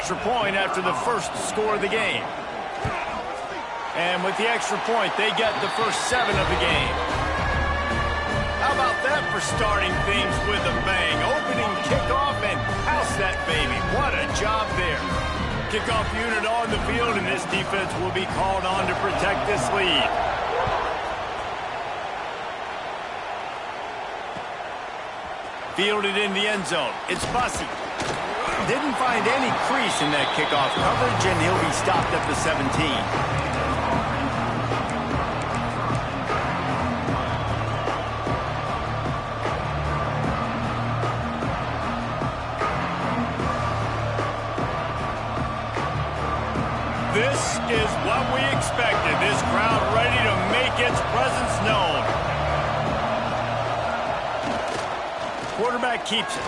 extra point after the first score of the game. And with the extra point, they get the first 7 of the game. How about that for starting things with a bang? Opening kickoff and house that baby. What a job there. Kickoff unit on the field, and this defense will be called on to protect this lead. Fielded in the end zone. It's Bussey. Didn't find any crease in that kickoff coverage, and he'll be stopped at the 17. This is what we expected. This crowd ready to make its presence known. Quarterback keeps it.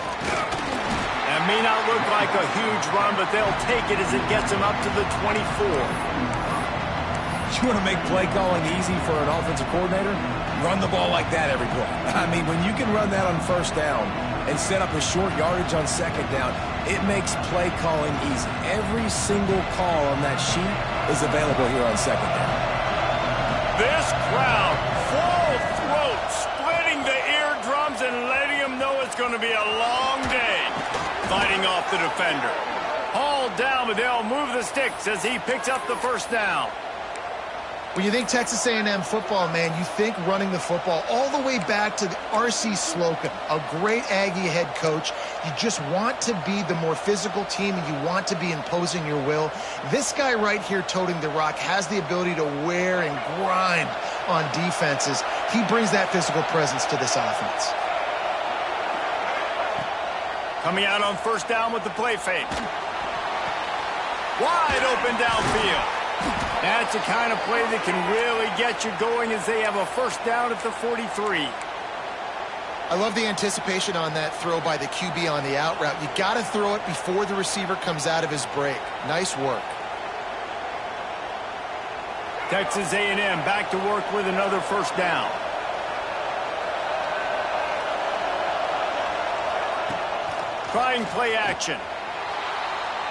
That may not look like a huge run, but they'll take it as it gets them up to the 24. You want to make play calling easy for an offensive coordinator? Run the ball like that every play. I mean, when you can run that on first down and set up a short yardage on second down, it makes play calling easy. Every single call on that sheet is available here on second down. This crowd, full throat, splitting the eardrums and letting them know it's going to be a long day. Fighting off the defender. Hauled down, but they'll move the sticks as he picks up the first down. When you think Texas A&M football, man, you think running the football all the way back to the R.C. Slocum, a great Aggie head coach. You just want to be the more physical team, and you want to be imposing your will. This guy right here toting the rock has the ability to wear and grind on defenses. He brings that physical presence to this offense. Coming out on first down with the play fake. Wide open downfield. That's the kind of play that can really get you going as they have a first down at the 43. I love the anticipation on that throw by the QB on the out route. You got to throw it before the receiver comes out of his break. Nice work. Texas A&M back to work with another first down. Trying play action.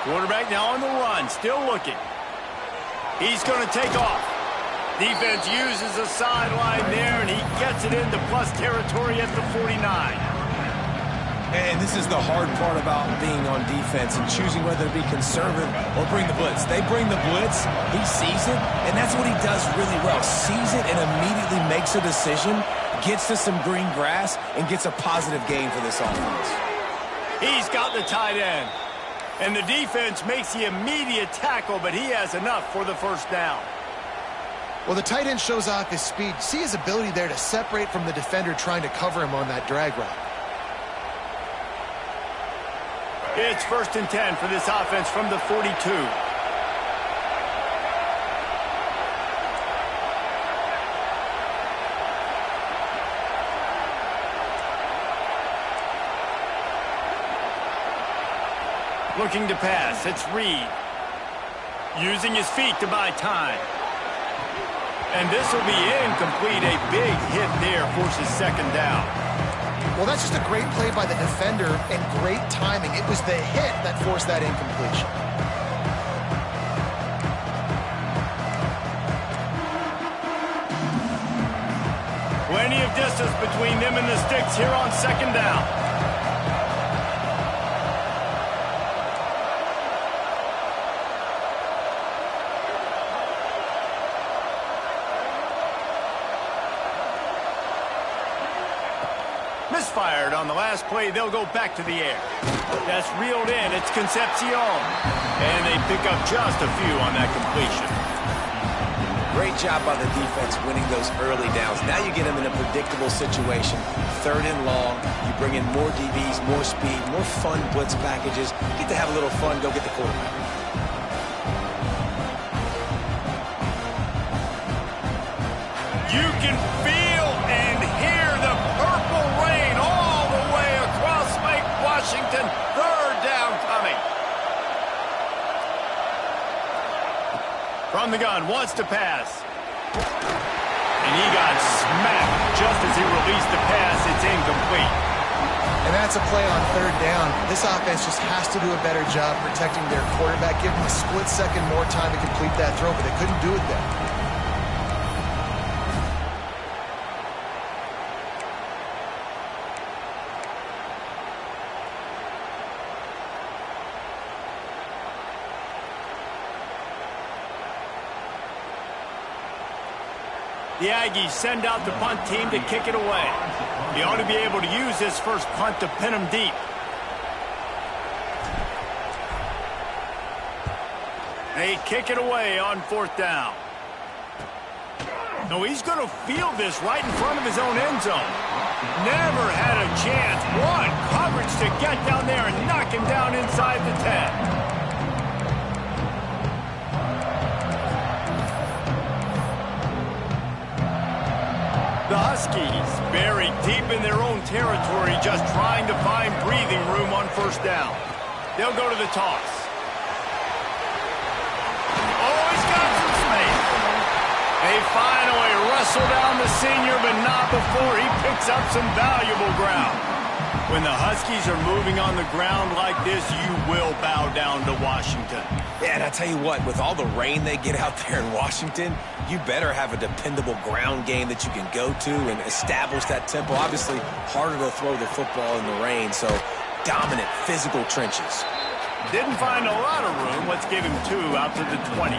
Quarterback now on the run, still looking. He's going to take off. Defense uses a sideline there, and he gets it into plus territory at the 49. And this is the hard part about being on defense and choosing whether to be conservative or bring the blitz. They bring the blitz, he sees it, and that's what he does really well. Sees it and immediately makes a decision, gets to some green grass, and gets a positive gain for this offense. He's got the tight end. And the defense makes the immediate tackle, but he has enough for the first down. Well, the tight end shows off his speed. See his ability there to separate from the defender trying to cover him on that drag route. It's 1st and 10 for this offense from the 42. Looking to pass, it's Reed. Using his feet to buy time. And this will be incomplete. A big hit there forces second down. Well, that's just a great play by the defender and great timing. It was the hit that forced that incompletion. Plenty of distance between them and the sticks here on second down. Misfired on the last play. They'll go back to the air. That's reeled in. It's Concepcion. And they pick up just a few on that completion. Great job by the defense winning those early downs. Now you get them in a predictable situation. 3rd and long. You bring in more DBs, more speed, more fun blitz packages. Get to have a little fun. Go get the quarterback. You can feel and hear the purple rain all the way across Lake Washington. 3rd down coming. From the gun, wants to pass. And he got smacked just as he released the pass. It's incomplete. And that's a play on third down. This offense just has to do a better job protecting their quarterback. Give them a split second more time to complete that throw, but they couldn't do it there. The Aggies send out the punt team to kick it away. He ought to be able to use this first punt to pin him deep. They kick it away on fourth down. No, he's going to field this right in front of his own end zone. Never had a chance. One coverage to get down there and knock him down inside the 10. The Huskies buried deep in their own territory, just trying to find breathing room on first down. They'll go to the toss. Oh, he's got some space. They finally wrestle down the senior, but not before he picks up some valuable ground. When the Huskies are moving on the ground like this, you will bow down to Washington. Yeah, and I tell you what, with all the rain they get out there in Washington, you better have a dependable ground game that you can go to and establish that tempo. Obviously, harder to throw the football in the rain, so dominant physical trenches. Didn't find a lot of room. Let's give him 2 out to the 20.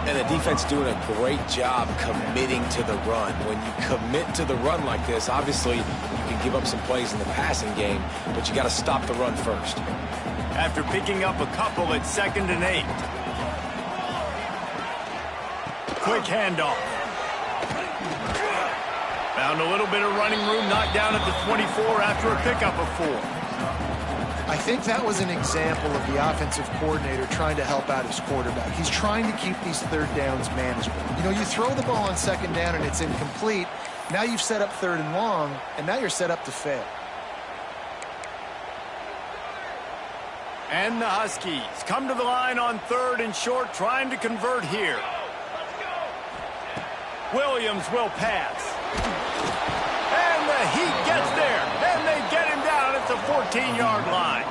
And the defense doing a great job committing to the run. When you commit to the run like this, obviously you can give up some plays in the passing game, but you got to stop the run first. After picking up a couple at 2nd and 8. Quick handoff. Found a little bit of running room, knocked down at the 24 after a pickup of 4. I think that was an example of the offensive coordinator trying to help out his quarterback. He's trying to keep these third downs manageable. You know, you throw the ball on 2nd down and it's incomplete. Now you've set up 3rd and long, and now you're set up to fail. And the Huskies come to the line on 3rd and short, trying to convert here. Williams will pass. And the Heat gets there. And they get him down at the 14-yard line.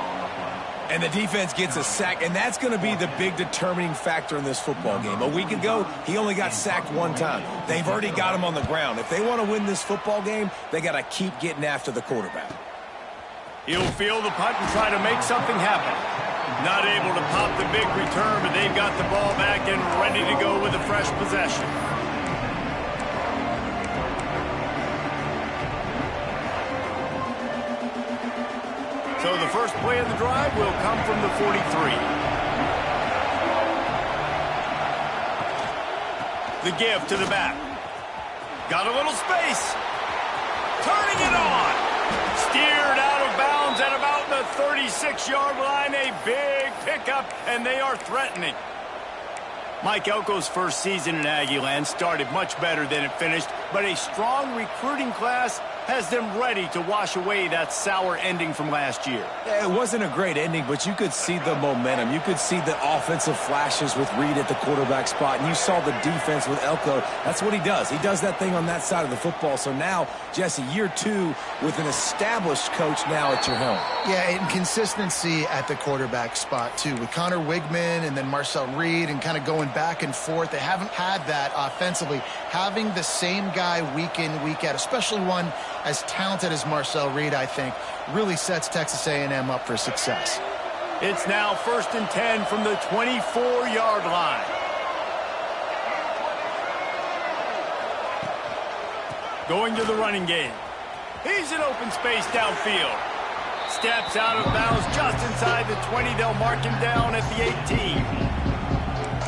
And the defense gets a sack, and that's going to be the big determining factor in this football game. A week ago, he only got sacked 1 time. They've already got him on the ground. If they want to win this football game, they got to keep getting after the quarterback. He'll field the punt and try to make something happen. Not able to pop the big return, but they've got the ball back and ready to go with a fresh possession. So the first play of the drive will come from the 43. The give to the back. Got a little space. Turning it on. Steered out of bounds at about the 36-yard line. A big pickup, and they are threatening. Mike Elko's first season in Aggieland started much better than it finished, but a strong recruiting class has them ready to wash away that sour ending from last year. Yeah, it wasn't a great ending, but you could see the momentum. You could see the offensive flashes with Reed at the quarterback spot, and you saw the defense with Elko. That's what he does. He does that thing on that side of the football. So now, Jesse, year 2 with an established coach now at your helm. Yeah, and consistency at the quarterback spot, too. With Connor Wigman and then Marcel Reed and kind of going back and forth, they haven't had that offensively. Having the same guy week in, week out, especially one as talented as Marcel Reed, I think, really sets Texas A&M up for success. It's now 1st and 10 from the 24-yard line. Going to the running game. He's in open space downfield. Steps out of bounds just inside the 20. They'll mark him down at the 18.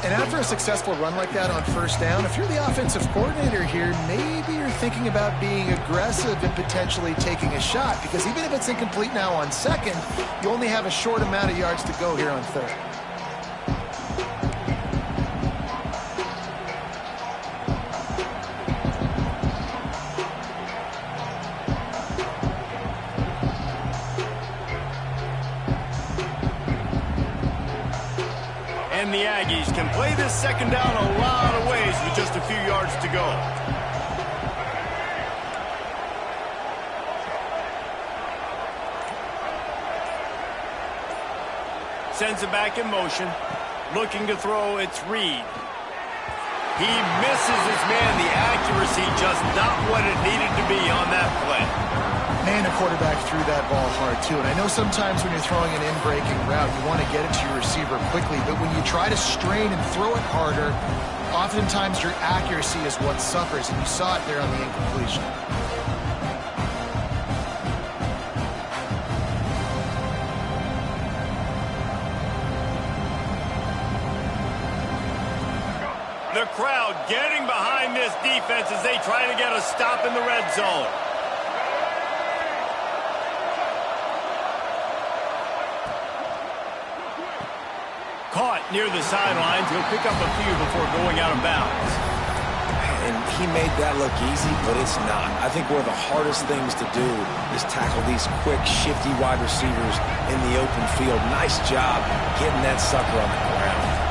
And after a successful run like that on first down, if you're the offensive coordinator here, maybe you're thinking about being aggressive and potentially taking a shot, because even if it's incomplete now on 2nd, you only have a short amount of yards to go here on 3rd. And the Aggies can play this 2nd down a lot of ways with just a few yards to go. Sends it back in motion. Looking to throw, it's Reed. He misses his man. The accuracy just not what it needed to be on that play. Man, the quarterback threw that ball hard, too. And I know sometimes when you're throwing an in-breaking route, you want to get it to your receiver quickly. But when you try to strain and throw it harder, oftentimes your accuracy is what suffers. And you saw it there on the incompletion. The crowd getting behind this defense as they try to get a stop in the red zone. Caught near the sidelines. He'll pick up a few before going out of bounds. And he made that look easy, but it's not. I think one of the hardest things to do is tackle these quick, shifty wide receivers in the open field. Nice job getting that sucker on the ground.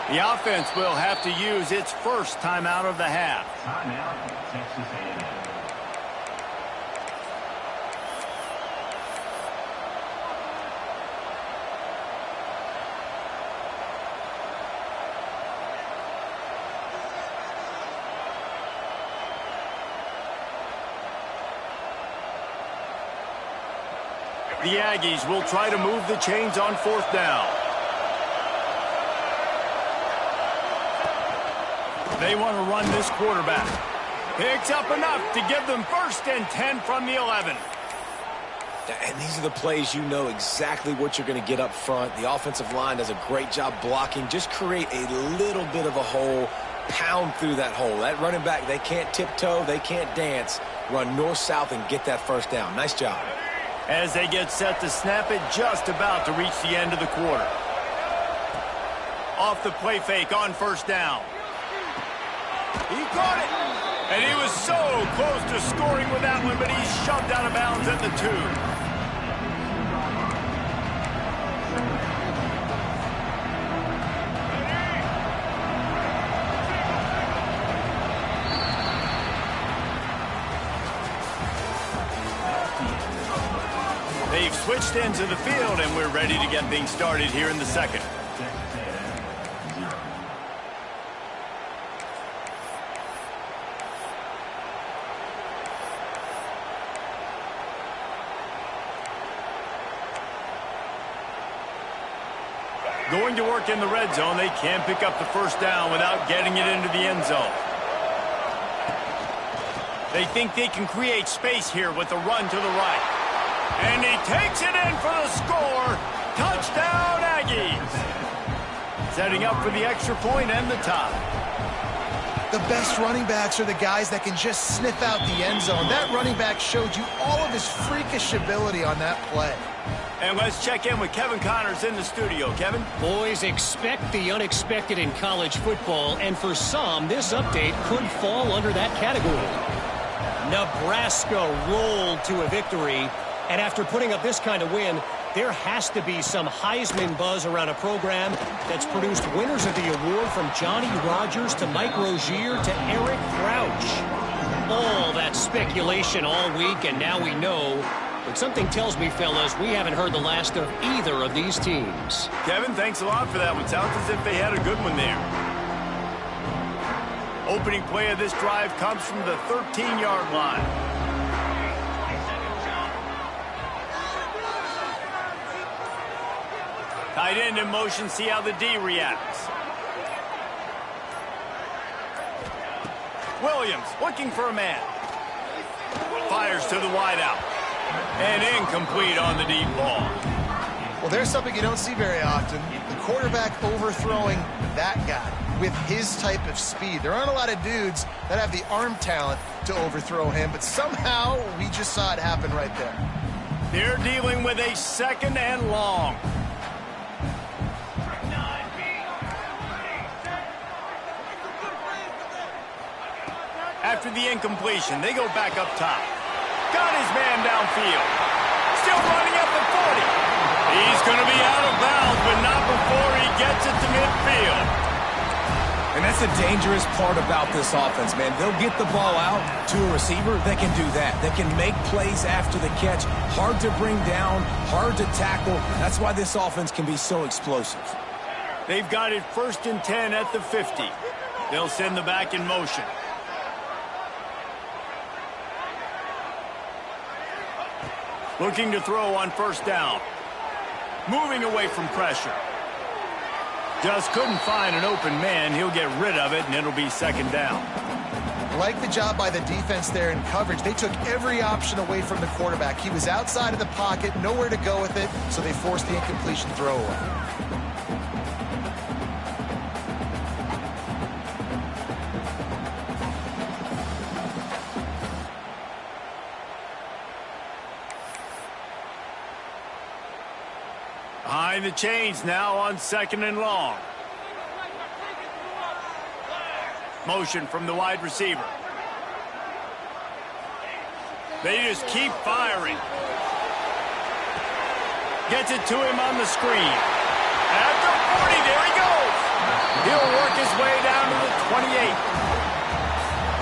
The offense will have to use its first timeout of the half. Timeout, Texas A&M. The Aggies will try to move the chains on fourth down. They want to run this quarterback. Picks up enough to give them 1st and 10 from the 11. And these are the plays you know exactly what you're going to get up front. The offensive line does a great job blocking. Just create a little bit of a hole, pound through that hole. That running back, they can't tiptoe, they can't dance. Run north-south and get that 1st down. Nice job. As they get set to snap it, just about to reach the end of the quarter. Off the play fake on 1st down. He caught it. And he was so close to scoring with that one, but he's shoved out of bounds at the 2. They've switched ends of the field, and we're ready to get things started here in the 2nd. Going to work in the red zone. They can't pick up the 1st down without getting it into the end zone. They think they can create space here with the run to the right. And he takes it in for the score. Touchdown, Aggies. Setting up for the extra point and the tie. The best running backs are the guys that can just sniff out the end zone. That running back showed you all of his freakish ability on that play. And let's check in with Kevin Connors in the studio. Kevin? Boys, expect the unexpected in college football, and for some, this update could fall under that category. Nebraska rolled to a victory, and after putting up this kind of win, there has to be some Heisman buzz around a program that's produced winners of the award from Johnny Rodgers to Mike Rozier to Eric Crouch. All that speculation all week, and now we know. But something tells me, fellas, we haven't heard the last of either of these teams. Kevin, thanks a lot for that one. Sounds as if they had a good one there. Opening play of this drive comes from the 13-yard line. Tight end in motion, see how the D reacts. Williams looking for a man. Fires to the wideout. And incomplete on the deep ball. Well, there's something you don't see very often. The quarterback overthrowing that guy with his type of speed. There aren't a lot of dudes that have the arm talent to overthrow him, but somehow we just saw it happen right there. They're dealing with a 2nd and long. After the incompletion, they go back up top. Got his man downfield. Still running up the 40. He's going to be out of bounds, but not before he gets it to midfield. And that's the dangerous part about this offense, man. They'll get the ball out to a receiver. They can do that. They can make plays after the catch. Hard to bring down, hard to tackle. That's why this offense can be so explosive. They've got it 1st and 10 at the 50. They'll send the back in motion. Looking to throw on 1st down. Moving away from pressure. Just couldn't find an open man. He'll get rid of it, and it'll be 2nd down. Like the job by the defense there in coverage. They took every option away from the quarterback. He was outside of the pocket, nowhere to go with it, so they forced the incompletion throw away. Behind the chains now on 2nd and long. Motion from the wide receiver. They just keep firing. Gets it to him on the screen. At the 40, there he goes. He'll work his way down to the 28.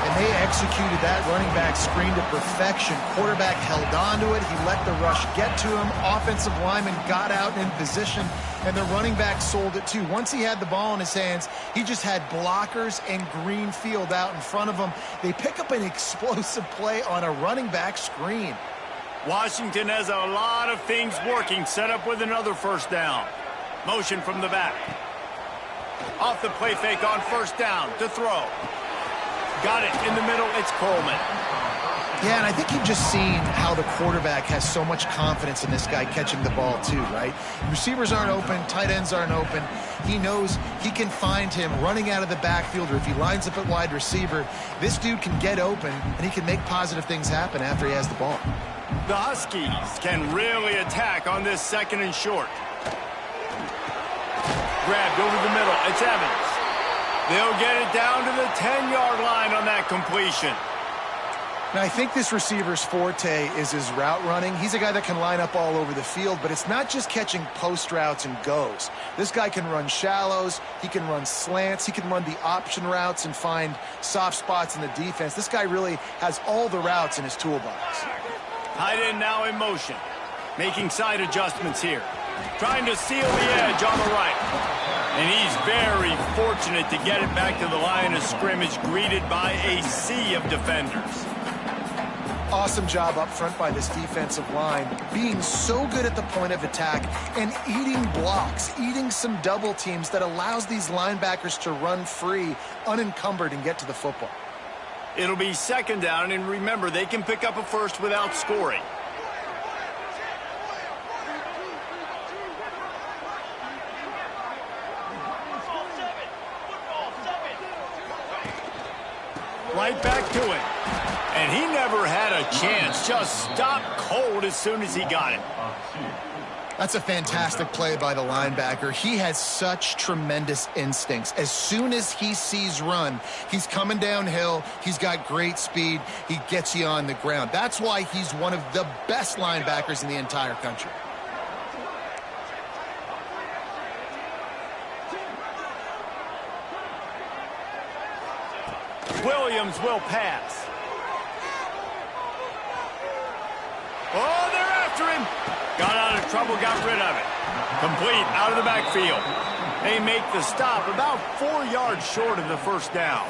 And they executed that running back screen to perfection. Quarterback held on to it. He let the rush get to him. Offensive lineman got out in position, and the running back sold it too. Once he had the ball in his hands, he just had blockers and green field out in front of him. They pick up an explosive play on a running back screen. Washington has a lot of things working, set up with another 1st down. Motion from the back. Off the play fake on 1st down to throw. Got it in the middle. It's Coleman. Yeah, and I think you've just seen how the quarterback has so much confidence in this guy catching the ball too, right? Receivers aren't open, tight ends aren't open. He knows he can find him running out of the backfield, or if he lines up at wide receiver, this dude can get open, and he can make positive things happen after he has the ball. The Huskies can really attack on this 2nd and short. Grabbed over the middle. It's Evans. They'll get it down to the 10-yard line on that completion. Now, I think this receiver's forte is his route running. He's a guy that can line up all over the field, but it's not just catching post routes and goes. This guy can run shallows, he can run slants, he can run the option routes and find soft spots in the defense. This guy really has all the routes in his toolbox. Tight end now in motion. Making side adjustments here. Trying to seal the edge on the right. And he's very fortunate to get it back to the line of scrimmage, greeted by a sea of defenders. Awesome job up front by this defensive line, being so good at the point of attack and eating blocks, eating some double teams that allows these linebackers to run free, unencumbered, and get to the football. It'll be 2nd down, and remember, they can pick up a 1st without scoring. Right back to it. And he never had a chance. Just stopped cold as soon as he got it. That's a fantastic play by the linebacker. He has such tremendous instincts. As soon as he sees run, he's coming downhill. He's got great speed. He gets you on the ground. That's why he's one of the best linebackers in the entire country. Williams will pass. Oh, they're after him. Got out of trouble, got rid of it. Complete out of the backfield. They make the stop about 4 yards short of the 1st down.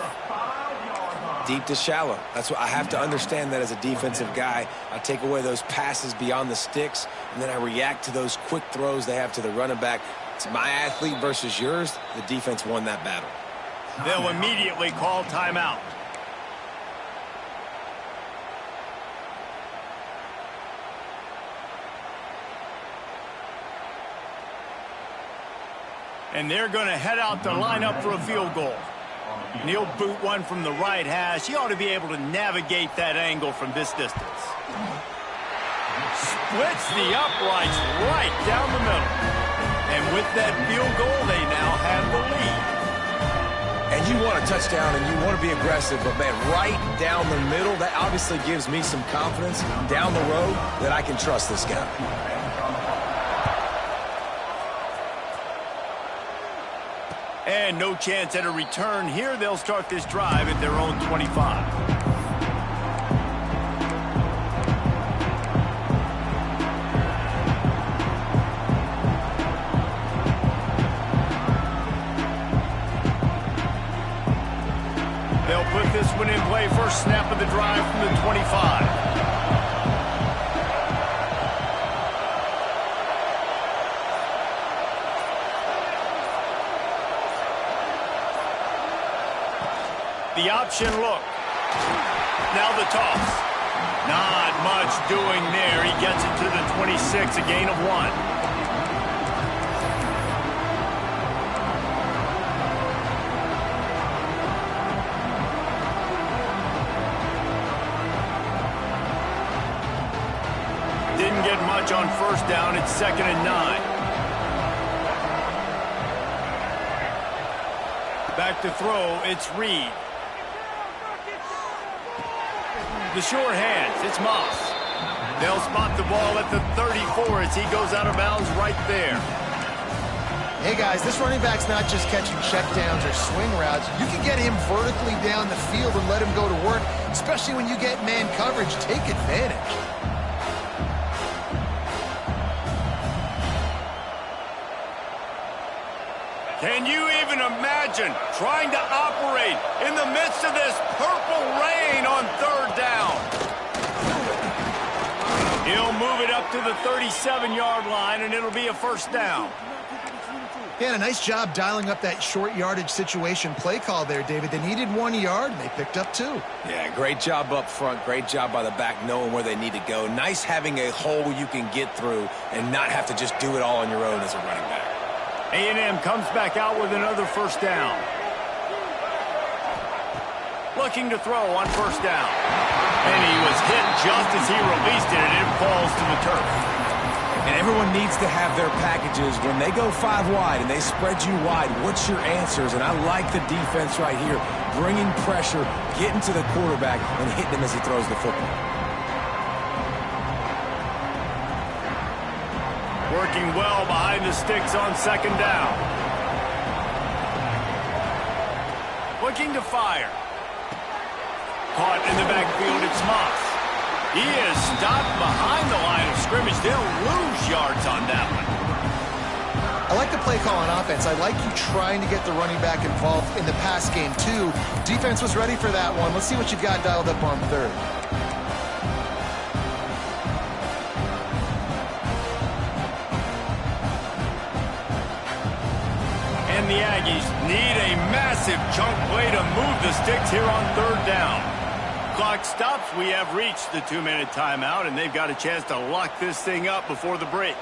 Deep to shallow. That's what I have to understand that as a defensive guy. I take away those passes beyond the sticks, and then I react to those quick throws they have to the running back. It's my athlete versus yours. The defense won that battle. They'll immediately call timeout. And they're going to head out to line up for a field goal. And he'll boot one from the right hash. He ought to be able to navigate that angle from this distance. Splits the uprights right down the middle. And with that field goal, they now have the lead. And you want a touchdown and you want to be aggressive, but man, right down the middle, that obviously gives me some confidence down the road that I can trust this guy. And no chance at a return here. They'll start this drive at their own 25. They'll put this one in play. First snap of the drive from the 25. The option look. Now the toss. Not much doing there. He gets it to the 26, a gain of 1. Didn't get much on first down. It's 2nd and 9. Back to throw. It's Reed. The short hands, it's Moss. They'll spot the ball at the 34 as he goes out of bounds right there. Hey, guys, this running back's not just catching checkdowns or swing routes. You can get him vertically down the field and let him go to work, especially when you get man coverage. Take advantage. Can you even imagine trying to operate in the midst of this purple rain on 3rd down? He'll move it up to the 37-yard line, and it'll be a 1st down. Yeah, a nice job dialing up that short yardage situation play call there, David. They needed 1 yard, and they picked up 2. Yeah, great job up front. Great job by the back knowing where they need to go. Nice having a hole you can get through and not have to just do it all on your own as a running back. A&M comes back out with another 1st down. Looking to throw on 1st down. And he was hit just as he released it, and it falls to the turf. And everyone needs to have their packages. When they go 5 wide and they spread you wide, what's your answers? And I like the defense right here, bringing pressure, getting to the quarterback, and hitting him as he throws the football. Working well behind the sticks on 2nd down. Looking to fire. Caught in the backfield, it's Moss. He is stopped behind the line of scrimmage. They'll lose yards on that one. I like the play call on offense. I like you trying to get the running back involved in the pass game, too. Defense was ready for that one. Let's see what you've got dialed up on 3rd. And the Aggies need a massive chunk play to move the sticks here on 3rd down. Clock stops. We have reached the 2-minute timeout, and they've got a chance to lock this thing up before the break.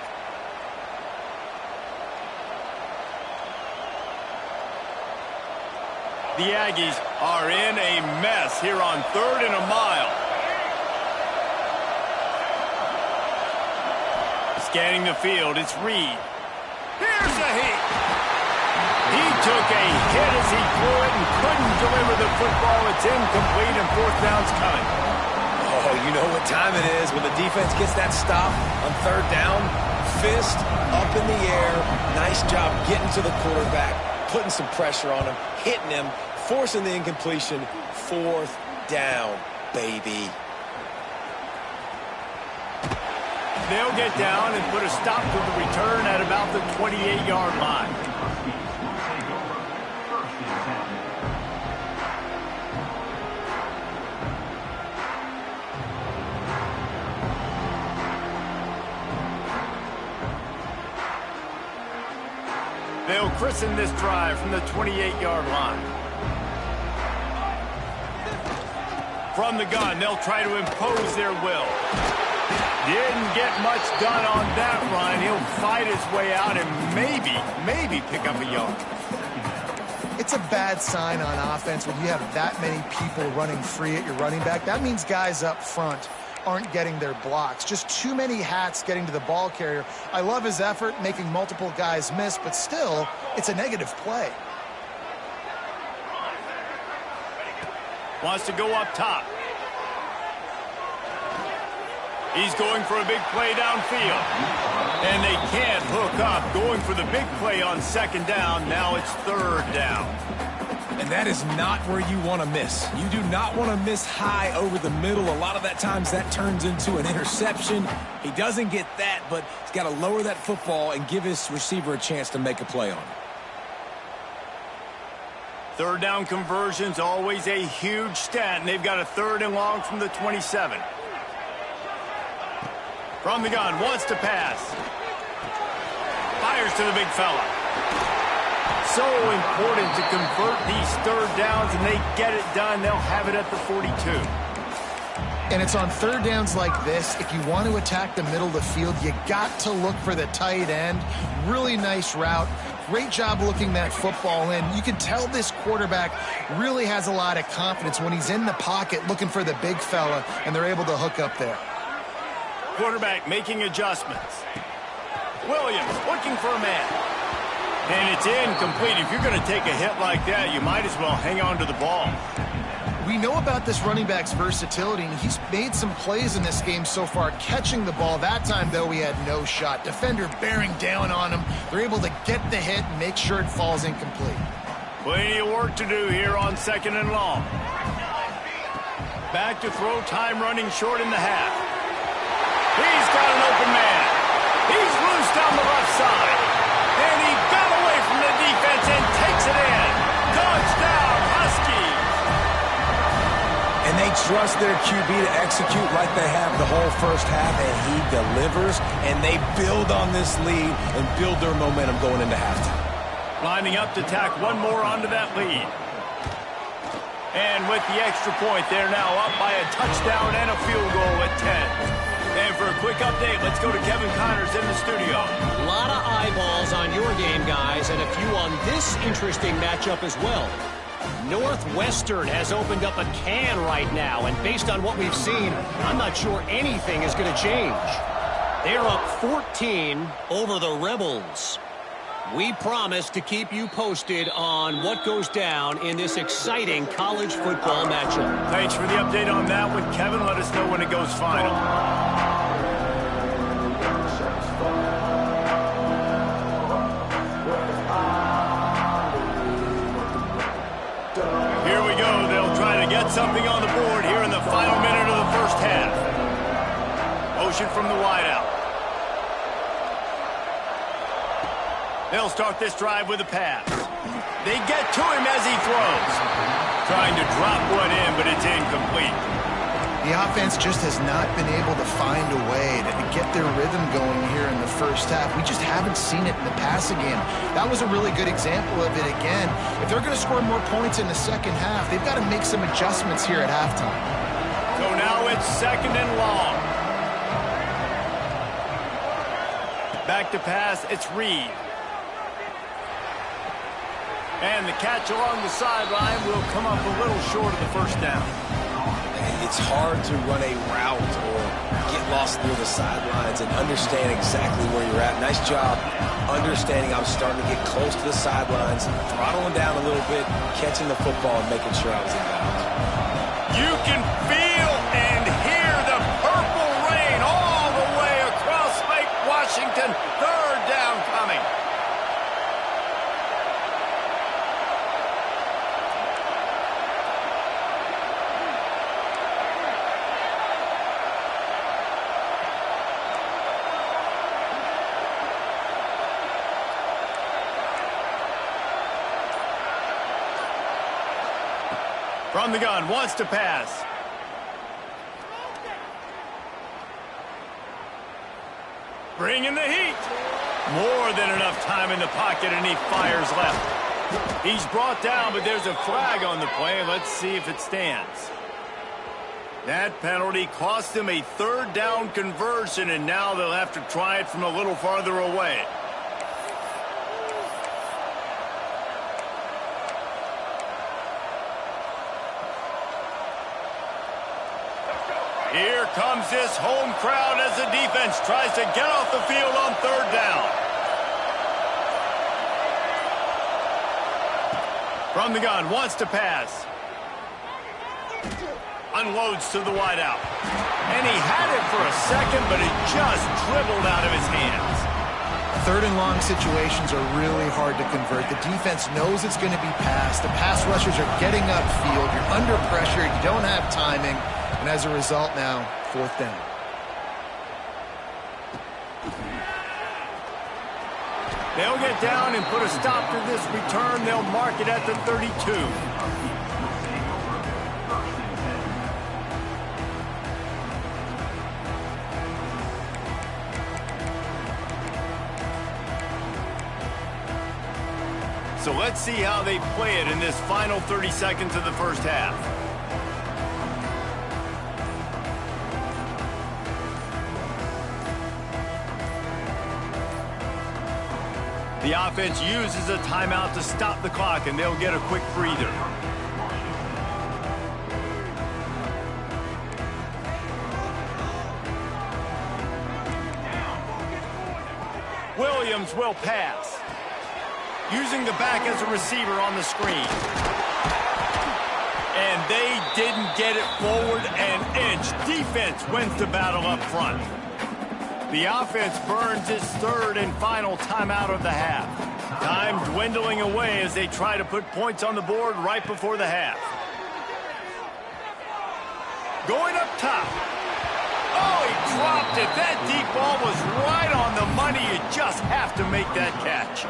The Aggies are in a mess here on 3rd and a mile. Scanning the field, it's Reed. Here's a hit. He took a hit as he threw it and couldn't deliver the football. It's incomplete, and 4th down's coming. Oh, you know what time it is when the defense gets that stop on 3rd down. Fist up in the air. Nice job getting to the quarterback, putting some pressure on him, hitting him, forcing the incompletion. 4th down, baby. They'll get down and put a stop to the return at about the 28-yard line. They'll christen this drive from the 28-yard line. From the gun, they'll try to impose their will. Didn't get much done on that run. He'll fight his way out and maybe pick up a yard. It's a bad sign on offense when you have that many people running free at your running back. That means guys up front aren't getting their blocks. Just too many hats getting to the ball carrier. I love his effort, making multiple guys miss, but still, it's a negative play. Wants to go up top. He's going for a big play downfield. And they can't hook up. Going for the big play on second down. Now it's third down. And that is not where you want to miss. You do not want to miss high over the middle. A lot of that times that turns into an interception. He doesn't get that, but he's got to lower that football and give his receiver a chance to make a play on it. Third down conversion's always a huge stat, and they've got a third and long from the 27. From the gun, wants to pass. Fires to the big fella. So important to convert these third downs, and they get it done. They'll have it at the 42. And it's on third downs like this, if you want to attack the middle of the field, you got to look for the tight end. Really nice route. Great job looking that football in. You can tell this quarterback really has a lot of confidence when he's in the pocket looking for the big fella, and they're able to hook up there. Quarterback making adjustments. Williams looking for a man. And it's incomplete. If you're going to take a hit like that, you might as well hang on to the ball. We know about this running back's versatility, and he's made some plays in this game so far, catching the ball. That time, though, he had no shot. Defender bearing down on him. They're able to get the hit and make sure it falls incomplete. Plenty of work to do here on second and long. Back to throw, time running short in the half. He's got an open man. He's loose down the left side. And he got away from the defense and takes it in. Touchdown, Huskies. And they trust their QB to execute like they have the whole first half, and he delivers, and they build on this lead and build their momentum going into halftime. Lining up to tack one more onto that lead. And with the extra point, they're now up by a touchdown and a field goal at 10. And for a quick update, let's go to Kevin Connors in the studio. A lot of eyeballs on your game, guys, and a few on this interesting matchup as well. Northwestern has opened up a can right now, and based on what we've seen, I'm not sure anything is going to change. They're up 14 over the Rebels. We promise to keep you posted on what goes down in this exciting college football matchup. Thanks for the update on that one, Kevin. Let us know when it goes final. Here we go. They'll try to get something on the board here in the final minute of the first half. Motion from the wideout. They'll start this drive with a pass. They get to him as he throws. Trying to drop one in, but it's incomplete. The offense just has not been able to find a way to get their rhythm going here in the first half. We just haven't seen it in the passing game. That was a really good example of it again. If they're going to score more points in the second half, they've got to make some adjustments here at halftime. So now it's second and long. Back to pass, it's Reed. And the catch along the sideline will come up a little short of the first down. It's hard to run a route or get lost near the sidelines and understand exactly where you're at. Nice job understanding I was starting to get close to the sidelines, throttling down a little bit, catching the football and making sure I was in bounds. You can feel and hear the purple rain all the way across Lake Washington. Third down coming. From the gun, wants to pass. Bringing the heat. More than enough time in the pocket, and he fires left. He's brought down, but there's a flag on the play. Let's see if it stands. That penalty cost him a third down conversion, and now they'll have to try it from a little farther away. Here comes this home crowd as the defense tries to get off the field on third down. From the gun, wants to pass. Unloads to the wideout. And he had it for a second, but it just dribbled out of his hands. Third and long situations are really hard to convert. The defense knows it's going to be passed. The pass rushers are getting upfield. You're under pressure. You don't have timing. And as a result now, fourth down. They'll get down and put a stop to this return. They'll mark it at the 32. So let's see how they play it in this final 30 seconds of the first half. The offense uses a timeout to stop the clock, and they'll get a quick breather. Williams will pass. Using the back as a receiver on the screen. And they didn't get it forward an inch. Defense wins the battle up front. The offense burns its third and final timeout of the half. Time dwindling away as they try to put points on the board right before the half. Going up top. Oh, he dropped it. That deep ball was right on the money. You just have to make that catch.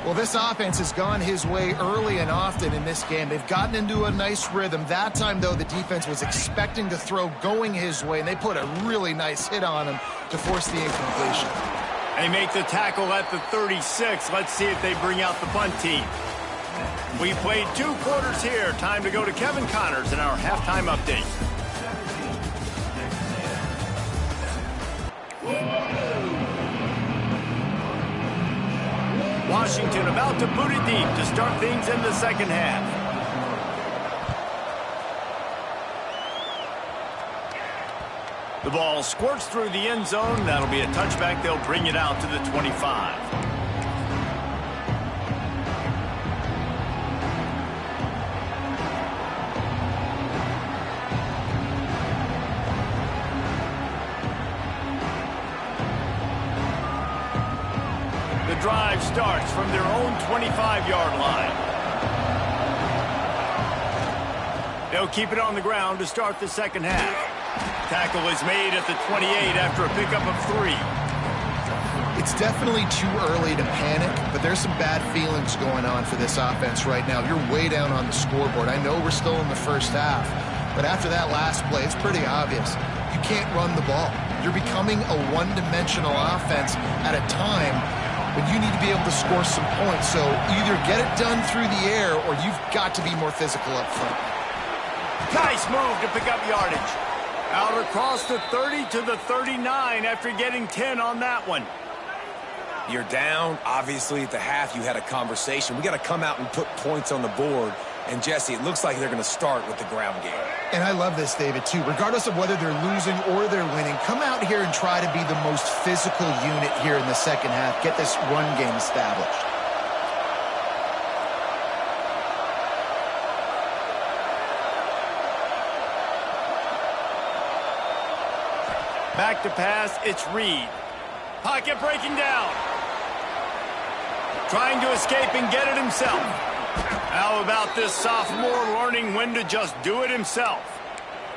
Well, this offense has gone his way early and often in this game. They've gotten into a nice rhythm. That time, though, the defense was expecting to throw going his way, and they put a really nice hit on him to force the incompletion. They make the tackle at the 36. Let's see if they bring out the punt team. We played 2 quarters here. Time to go to Kevin Connors in our halftime update. Washington about to boot it deep to start things in the second half. The ball squirts through the end zone. That'll be a touchback. They'll bring it out to the 25. Drive starts from their own 25-yard line. They'll keep it on the ground to start the second half. Tackle is made at the 28 after a pickup of 3. It's definitely too early to panic, but there's some bad feelings going on for this offense right now. You're way down on the scoreboard. I know we're still in the first half, but after that last play, it's pretty obvious. You can't run the ball. You're becoming a one-dimensional offense at a time when you need to be able to score some points. So either get it done through the air or you've got to be more physical up front. Nice move to pick up yardage. Out across the 30 to the 39 after getting 10 on that one. You're down. Obviously, at the half, you had a conversation. We got to come out and put points on the board. And, Jesse, it looks like they're going to start with the ground game. And I love this, David, too. Regardless of whether they're losing or they're winning, come out here and try to be the most physical unit here in the second half. Get this run game established. Back to pass, it's Reed. Pocket breaking down. Trying to escape and get it himself. How about this sophomore learning when to just do it himself?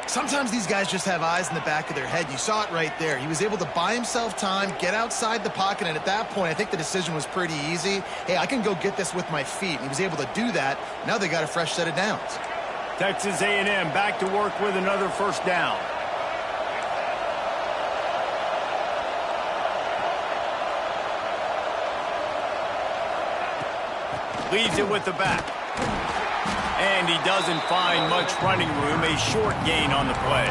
Sometimes these guys just have eyes in the back of their head. You saw it right there. He was able to buy himself time, get outside the pocket, and at that point, I think the decision was pretty easy. Hey, I can go get this with my feet. And he was able to do that. Now they got a fresh set of downs. Texas A&M back to work with another first down. Leaves it with the back. And he doesn't find much running room. A short gain on the play.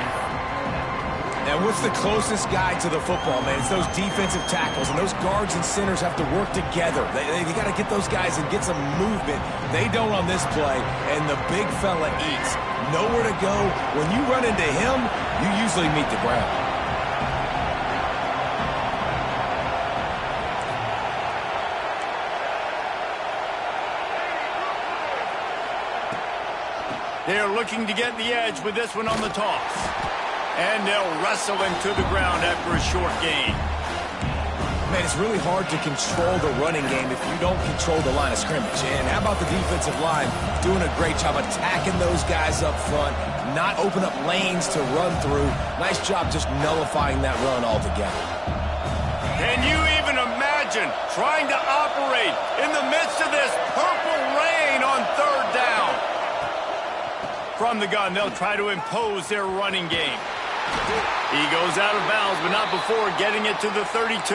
Now, what's the closest guy to the football, man? It's those defensive tackles, and those guards and centers have to work together. They got to get those guys and get some movement. They don't on this play, and the big fella eats. Nowhere to go. When you run into him, you usually meet the ground. They're looking to get the edge with this one on the toss. And they'll wrestle him to the ground after a short gain. Man, it's really hard to control the running game if you don't control the line of scrimmage. And how about the defensive line doing a great job attacking those guys up front, not open up lanes to run through. Nice job just nullifying that run altogether. Can you even imagine trying to operate in the midst of this purple rain on third down? From the gun, they'll try to impose their running game. He goes out of bounds, but not before getting it to the 32.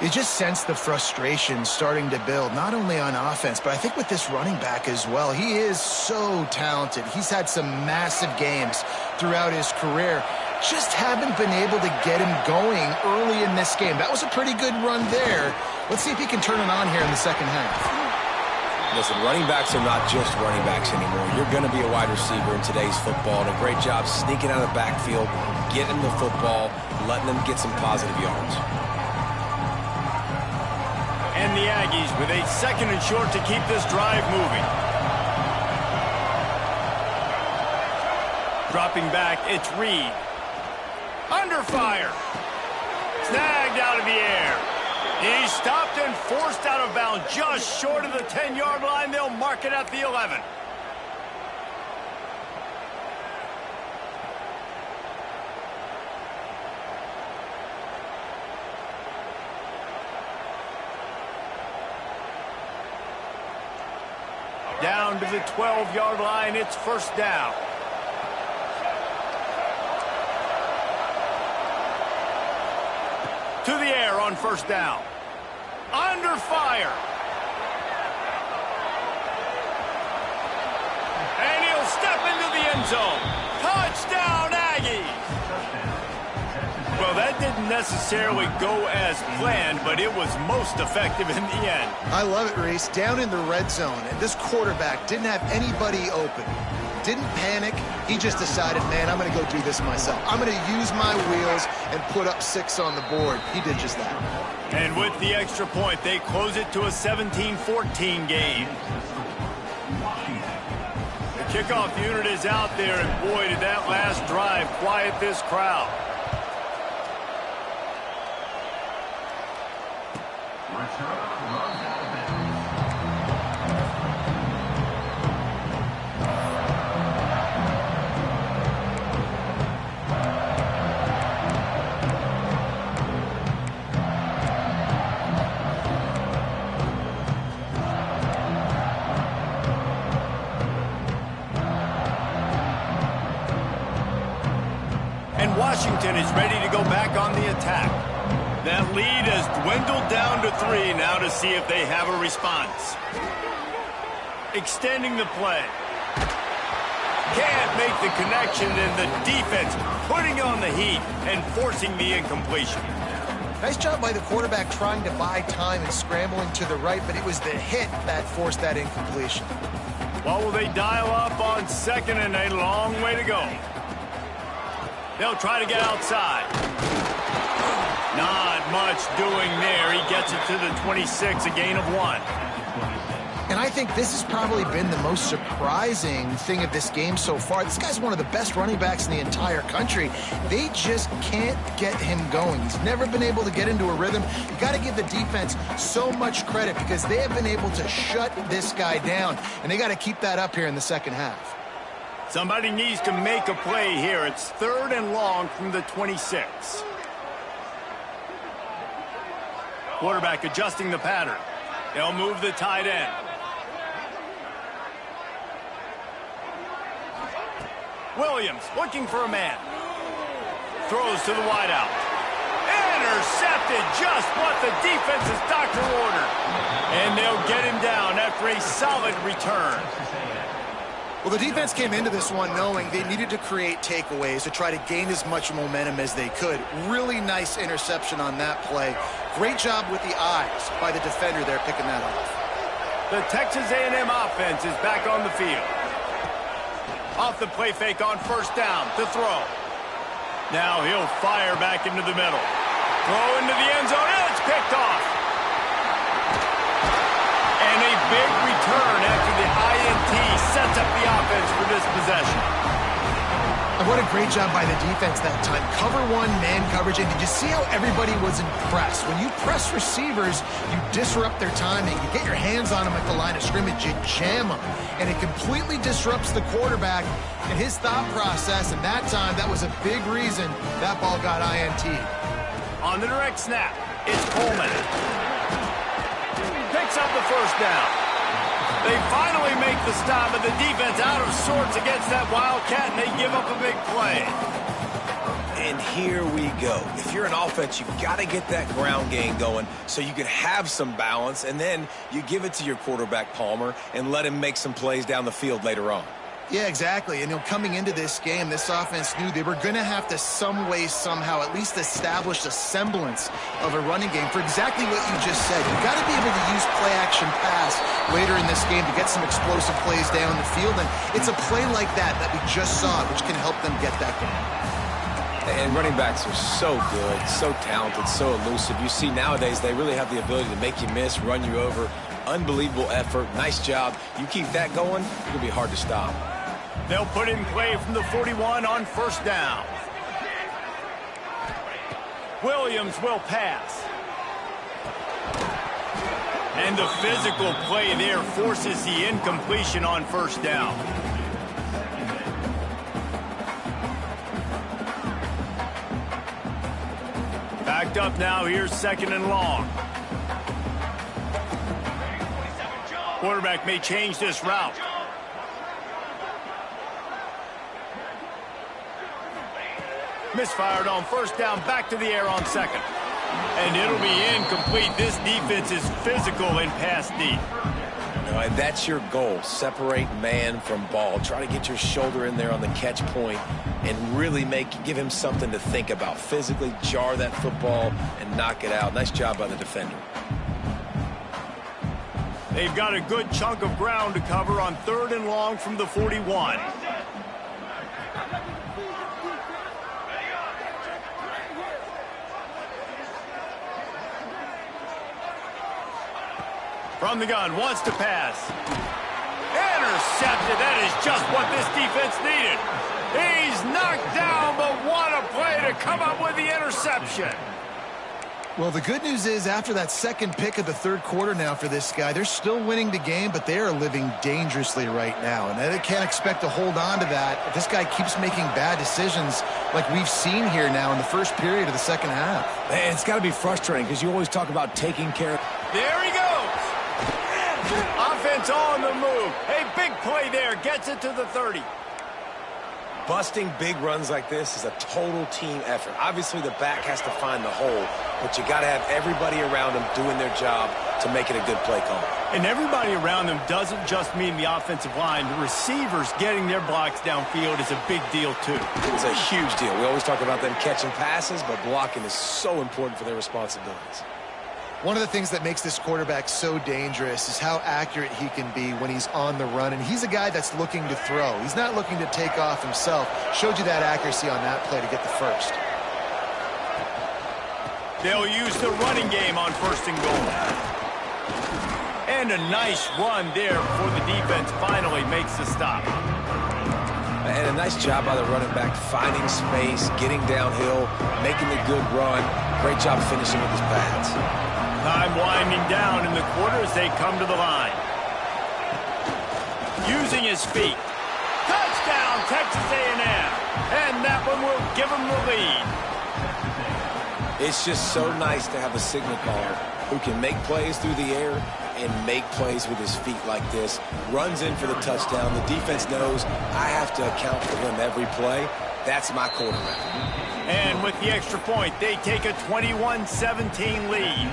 You just sense the frustration starting to build, not only on offense, but I think with this running back as well. He is so talented. He's had some massive games throughout his career. Just haven't been able to get him going early in this game. That was a pretty good run there. Let's see if he can turn it on here in the second half. Listen, running backs are not just running backs anymore. You're going to be a wide receiver in today's football, and a great job sneaking out of the backfield, getting the football, letting them get some positive yards. And the Aggies with a second and short to keep this drive moving. Dropping back, it's Reed. Under fire. Snagged out of the air. He's stopped and forced out of bounds just short of the 10-yard line. They'll mark it at the 11. Down to the 12-yard line, it's first down. To the air on first down. Under fire. And he'll step into the end zone. Touchdown, Aggies! Well, that didn't necessarily go as planned, but it was most effective in the end. I love it, Reese. Down in the red zone, and this quarterback didn't have anybody open. Didn't panic. He just decided, man, I'm going to go do this myself. I'm going to use my wheels and put up 6 on the board. He did just that. And with the extra point, they close it to a 17-14 game. The kickoff unit is out there, and boy, did that last drive quiet this crowd. And Washington is ready to go back on the attack. That lead has dwindled down to 3 now to see if they have a response. Extending the play. Can't make the connection, and the defense putting on the heat and forcing the incompletion. Nice job by the quarterback trying to buy time and scrambling to the right, but it was the hit that forced that incompletion. Well, will they dial up on second, and a long way to go. They'll try to get outside. Not much doing there. He gets it to the 26, a gain of 1. And I think this has probably been the most surprising thing of this game so far. This guy's one of the best running backs in the entire country. They just can't get him going. He's never been able to get into a rhythm. You got to give the defense so much credit because they have been able to shut this guy down, and they got to keep that up here in the second half. Somebody needs to make a play here. It's 3rd and long from the 26. Quarterback adjusting the pattern. They'll move the tight end. Williams looking for a man. Throws to the wideout. Intercepted, just what the defense's doctor ordered. And they'll get him down after a solid return. Well, the defense came into this one knowing they needed to create takeaways to try to gain as much momentum as they could. Really nice interception on that play. Great job with the eyes by the defender there picking that off. The Texas A&M offense is back on the field. Off the play fake on first down to throw. Now he'll fire back into the middle. Throw into the end zone, and it's picked off. And a big return after the INT sets up the offense for this possession. I What a great job by the defense that time. Cover one, man coverage. And did you see how everybody was impressed? When you press receivers, you disrupt their timing. You get your hands on them at the line of scrimmage. You jam them. And it completely disrupts the quarterback and his thought process. And that time, that was a big reason that ball got INT'd. On the direct snap, it's Coleman. Picks up the first down. They finally make the stop, and the defense out of sorts against that Wildcat, and they give up a big play. And here we go. If you're an offense, you've got to get that ground game going so you can have some balance, and then you give it to your quarterback, Palmer, and let him make some plays down the field later on. Yeah, exactly. And coming into this game, this offense knew they were going to have to some way, somehow, at least establish a semblance of a running game for exactly what you just said. You've got to be able to use play-action pass later in this game to get some explosive plays down the field. And it's a play like that we just saw, which can help them get that going. And running backs are so good, so talented, so elusive. You see nowadays they really have the ability to make you miss, run you over. Unbelievable effort. Nice job. You keep that going, it'll be hard to stop. They'll put in play from the 41 on first down. Williams will pass. And the physical play there forces the incompletion on first down. Backed up now, here's second and long. Quarterback may change this route. Misfired on first down, back to the air on second. And it'll be incomplete. This defense is physical in pass deep. And that's your goal. Separate man from ball. Try to get your shoulder in there on the catch point and really give him something to think about. Physically jar that football and knock it out. Nice job by the defender. They've got a good chunk of ground to cover on third and long from the 41. From the gun, wants to pass. Intercepted. That is just what this defense needed. He's knocked down, but what a play to come up with the interception. Well, the good news is after that second pick of the third quarter now for this guy, they're still winning the game, but they are living dangerously right now. And they can't expect to hold on to that if this guy keeps making bad decisions like we've seen here now in the first period of the second half. Man, it's got to be frustrating because you always talk about taking care. There he goes. Offense on the move. A big play there. Gets it to the 30. Busting big runs like this is a total team effort. Obviously, the back has to find the hole, but you got to have everybody around them doing their job to make it a good play call. And everybody around them doesn't just mean the offensive line. The receivers getting their blocks downfield is a big deal, too. It's a huge deal. We always talk about them catching passes, but blocking is so important for their responsibilities. One of the things that makes this quarterback so dangerous is how accurate he can be when he's on the run. And he's a guy that's looking to throw. He's not looking to take off himself. Showed you that accuracy on that play to get the first. They'll use the running game on first and goal. And a nice run there before the defense finally makes the stop. And a nice job by the running back, finding space, getting downhill, making the good run. Great job finishing with his pads. Time winding down in the quarter as they come to the line. Using his feet. Touchdown, Texas A&M. And that one will give them the lead. It's just so nice to have a signal caller who can make plays through the air and make plays with his feet like this. Runs in for the touchdown. The defense knows I have to account for him every play. That's my quarterback. And with the extra point, they take a 21-17 lead.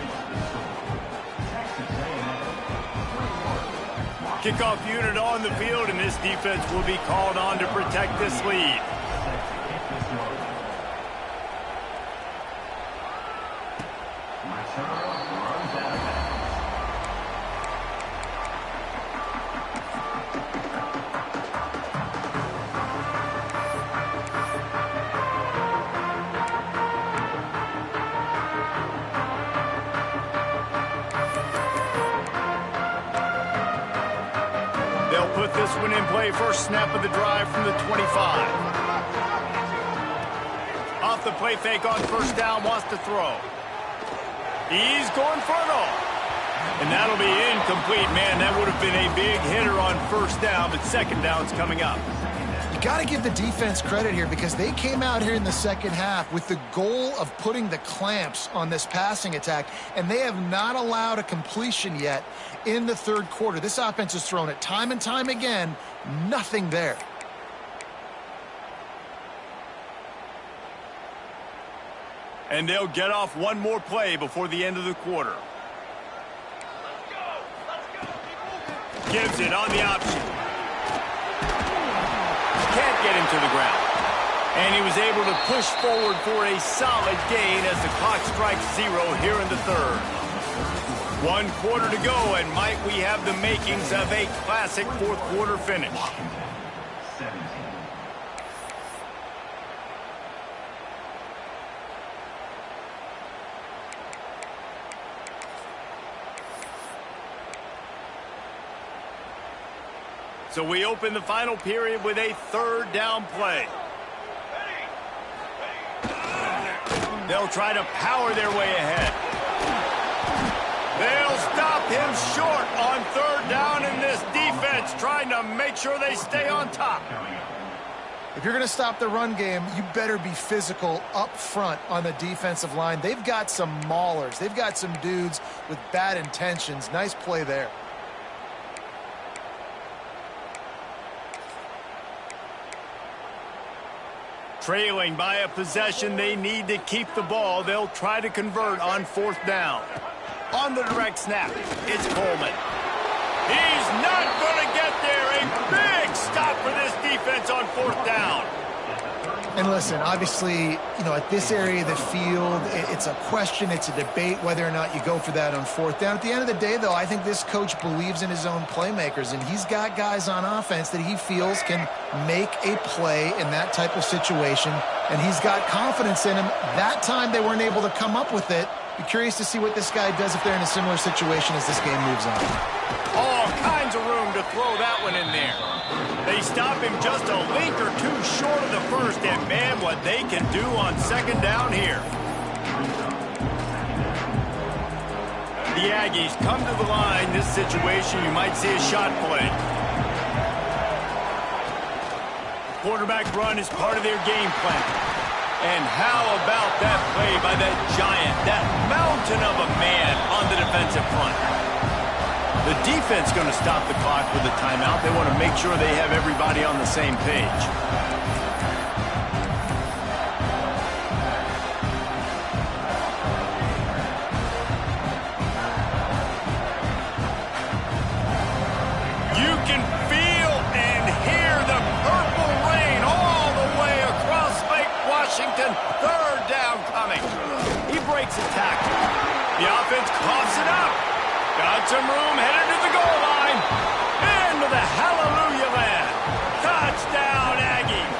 Kickoff unit on the field, and this defense will be called on to protect this lead. They'll put this one in play. First snap of the drive from the 25. play fake on first down, wants to throw. He's going for it all. And that'll be incomplete. Man, that would have been a big hitter on first down, but second down's coming up. You got to give the defense credit here because they came out here in the second half with the goal of putting the clamps on this passing attack, and they have not allowed a completion yet in the third quarter. This offense has thrown it time and time again. Nothing there. And they'll get off one more play before the end of the quarter. Gives it on the option. Can't get him to the ground. And he was able to push forward for a solid gain as the clock strikes 0 here in the third. 1 quarter to go, and might we have the makings of a classic fourth quarter finish. So we open the final period with a third down play. They'll try to power their way ahead. They'll stop him short on third down, in this defense trying to make sure they stay on top. If you're going to stop the run game, you better be physical up front on the defensive line. They've got some maulers. They've got some dudes with bad intentions. Nice play there. Trailing by a possession, they need to keep the ball. They'll try to convert on fourth down. On the direct snap, it's Coleman. He's not going to get there. A big stop for this defense on fourth down. And listen, obviously, at this area of the field, it's a question, it's a debate whether or not you go for that on fourth down. At the end of the day, though, I think this coach believes in his own playmakers, and he's got guys on offense that he feels can make a play in that type of situation, and he's got confidence in him. That time they weren't able to come up with it. Be curious to see what this guy does if they're in a similar situation as this game moves on. All kinds of room to throw that one in there. They stop him just a link or two short of the first, and man, what they can do on second down here. The Aggies come to the line. This situation, you might see a shot play. Quarterback run is part of their game plan. And how about that play by that giant, that mountain of a man on the defensive front? The defense going to stop the clock with a timeout. They want to make sure they have everybody on the same page. You can feel and hear the purple rain all the way across Lake Washington. Third down coming. He breaks a tackle. The offense coughs it up. Got some room, headed to the goal line. Into the hallelujah land. Touchdown, Aggies.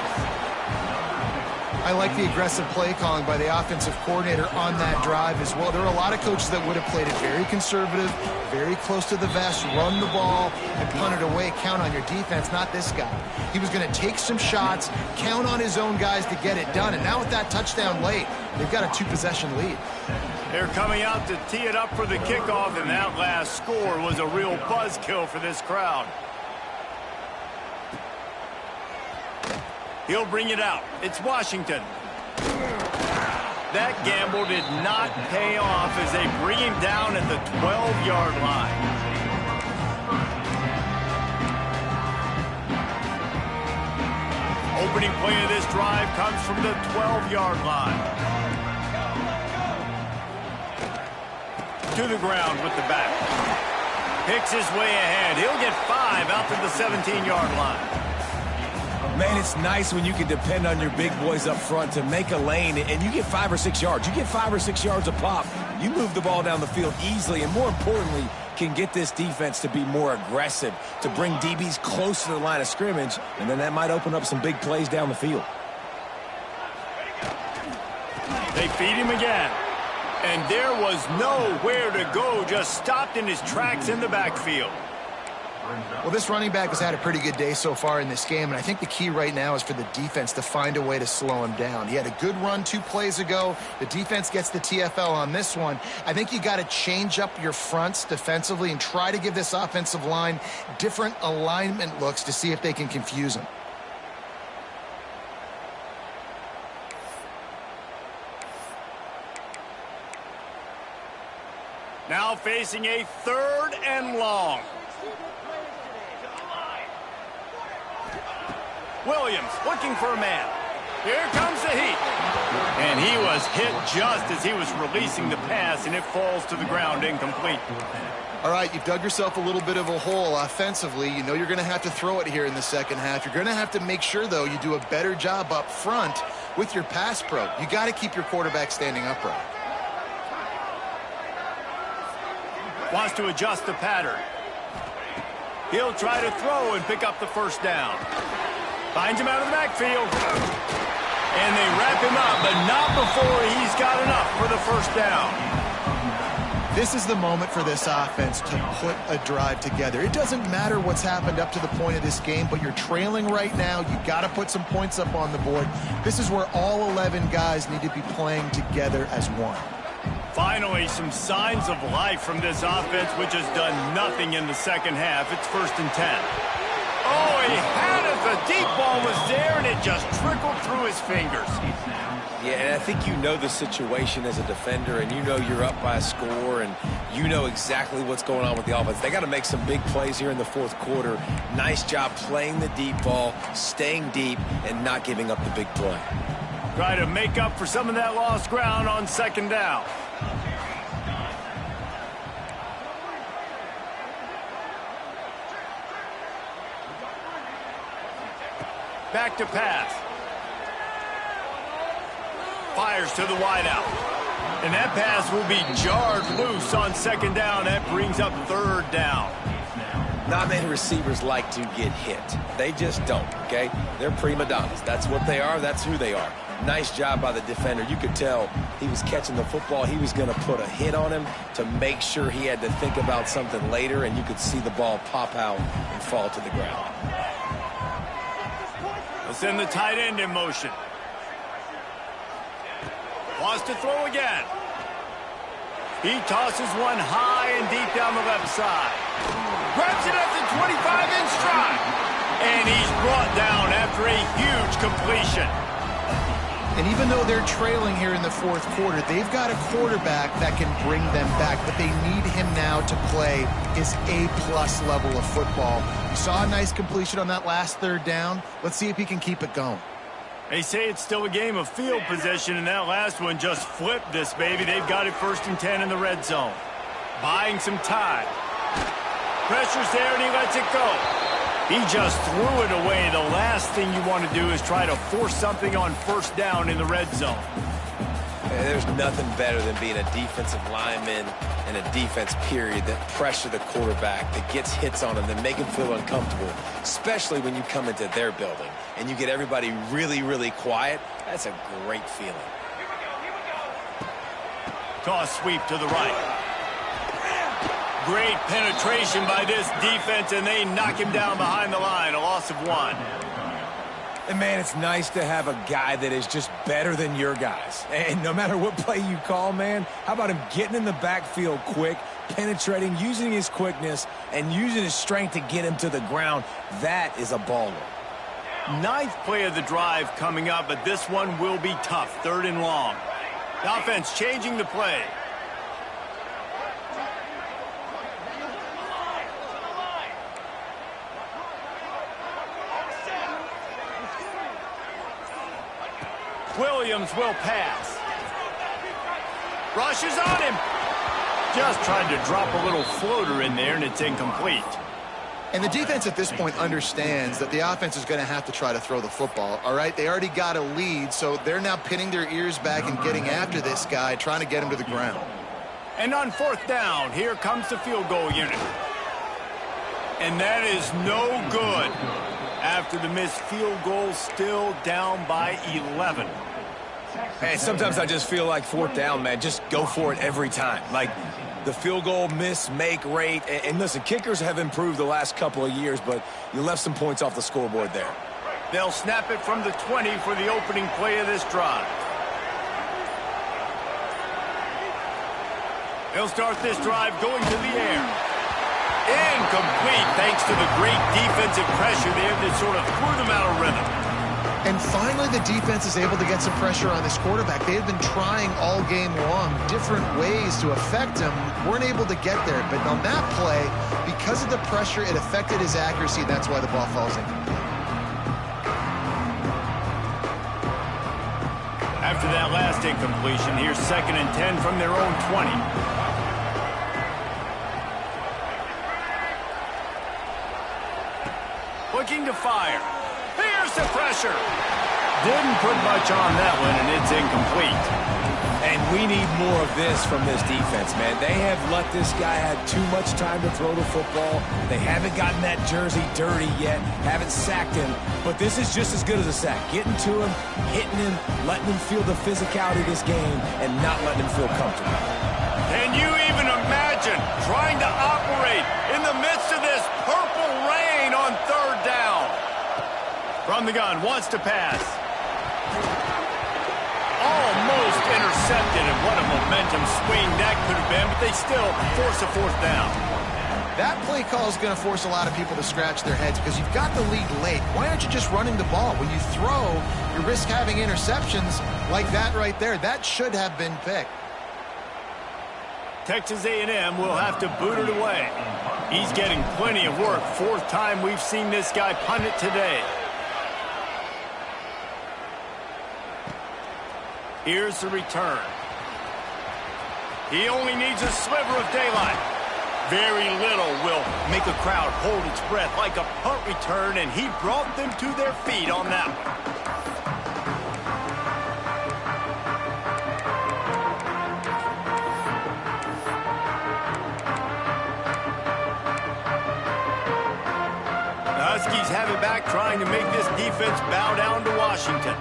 I like the aggressive play calling by the offensive coordinator on that drive as well. There are a lot of coaches that would have played it very conservative, very close to the vest, run the ball, and punt it away. Count on your defense, not this guy. He was going to take some shots, count on his own guys to get it done. And now with that touchdown late, they've got a 2-possession lead. They're coming out to tee it up for the kickoff, and that last score was a real buzzkill for this crowd. He'll bring it out. It's Washington. That gamble did not pay off as they bring him down at the 12-yard line. Opening play of this drive comes from the 12-yard line. To the ground with the back. Picks his way ahead. He'll get 5 out to the 17-yard line. Man, it's nice when you can depend on your big boys up front to make a lane, and you get 5 or 6 yards. You get 5 or 6 yards a pop. You move the ball down the field easily, and more importantly, can get this defense to be more aggressive, to bring DBs close to the line of scrimmage, and then that might open up some big plays down the field. They feed him again. And there was nowhere to go, just stopped in his tracks in the backfield. Well, this running back has had a pretty good day so far in this game, and I think the key right now is for the defense to find a way to slow him down. He had a good run 2 plays ago. The defense gets the TFL on this one. I think you got to change up your fronts defensively and try to give this offensive line different alignment looks to see if they can confuse him. Now facing a 3rd and long. Williams looking for a man. Here comes the heat. And he was hit just as he was releasing the pass, and it falls to the ground incomplete. All right, you've dug yourself a little bit of a hole offensively. You know you're going to have to throw it here in the second half. You're going to have to make sure, though, you do a better job up front with your pass pro. You got to keep your quarterback standing upright. Wants to adjust the pattern. He'll try to throw and pick up the first down. Finds him out of the backfield. And they wrap him up, but not before he's got enough for the first down. This is the moment for this offense to put a drive together. It doesn't matter what's happened up to the point of this game, but you're trailing right now. You got to put some points up on the board. This is where all 11 guys need to be playing together as one. Finally, some signs of life from this offense, which has done nothing in the second half. It's 1st and 10. Oh, he had it. The deep ball was there, and it just trickled through his fingers. Yeah, and I think you know the situation as a defender, and you know you're up by a score, and you know exactly what's going on with the offense. They got to make some big plays here in the 4th quarter. Nice job playing the deep ball, staying deep, and not giving up the big play. Try to make up for some of that lost ground on 2nd down. Back to pass. Fires to the wideout. And that pass will be jarred loose on 2nd down. That brings up 3rd down. Not many receivers like to get hit. They just don't, okay? They're prima donnas. That's what they are. That's who they are. Nice job by the defender. You could tell he was catching the football. He was going to put a hit on him to make sure he had to think about something later, and you could see the ball pop out and fall to the ground. We'll send the tight end in motion. Wants to throw again. He tosses one high and deep down the left side. Grabs it at the 25 in stride. And he's brought down after a huge completion. And even though they're trailing here in the 4th quarter, they've got a quarterback that can bring them back, but they need him now to play his A-plus level of football. You saw a nice completion on that last 3rd down. Let's see if he can keep it going. They say it's still a game of field position, and that last one just flipped this baby. They've got it 1st and 10 in the red zone. Buying some time. Pressure's there, and he lets it go. He just threw it away. The last thing you want to do is try to force something on 1st down in the red zone. There's nothing better than being a defensive lineman and a defense period that pressure the quarterback, that gets hits on him, that make him feel uncomfortable, especially when you come into their building and you get everybody really, really quiet. That's a great feeling. Toss sweep to the right. Great penetration by this defense, and they knock him down behind the line. A loss of 1. And, man, it's nice to have a guy that is just better than your guys. And no matter what play you call, man, how about him getting in the backfield quick, penetrating, using his quickness, and using his strength to get him to the ground? That is a baller. 9th play of the drive coming up, but this one will be tough. 3rd and long. The offense changing the play. Williams will pass. Rushes on him. Just tried to drop a little floater in there, and it's incomplete. And the defense at this point understands that the offense is going to have to try to throw the football, all right? They already got a lead, so they're now pinning their ears back and getting after this guy, trying to get him to the ground. And on 4th down, here comes the field goal unit. And that is no good. After the missed field goal, still down by 11. Hey, sometimes I just feel like 4th down, man. Just go for it every time. Like, the field goal miss-make rate. And listen, kickers have improved the last couple of years, but you left some points off the scoreboard there. They'll snap it from the 20 for the opening play of this drive. They'll start this drive going to the air. Incomplete thanks to the great defensive pressure there that sort of threw them out of rhythm. And finally, the defense is able to get some pressure on this quarterback. They have been trying all game long different ways to affect him. Weren't able to get there. But on that play, because of the pressure, it affected his accuracy. That's why the ball falls incomplete. After that last incompletion, here's 2nd and 10 from their own 20. Looking to fire. Here's the pressure. Didn't put much on that one, and it's incomplete. And we need more of this from this defense, man. They have let this guy have too much time to throw the football. They haven't gotten that jersey dirty yet, haven't sacked him. But this is just as good as a sack. Getting to him, hitting him, letting him feel the physicality of this game, and not letting him feel comfortable. Can you even imagine trying to operate in the midst of this purple rain on 3rd down? From the gun, wants to pass. Almost intercepted, and what a momentum swing that could have been, but they still force a 4th down. That play call is going to force a lot of people to scratch their heads because you've got the lead late. Why aren't you just running the ball? When you throw, you risk having interceptions like that right there. That should have been picked. Texas A&M will have to boot it away. He's getting plenty of work. 4th time we've seen this guy punt it today. Here's the return. He only needs a sliver of daylight. Very little will make a crowd hold its breath like a punt return, and he brought them to their feet on that one. Huskies have it back, trying to make this defense bow down to Washington.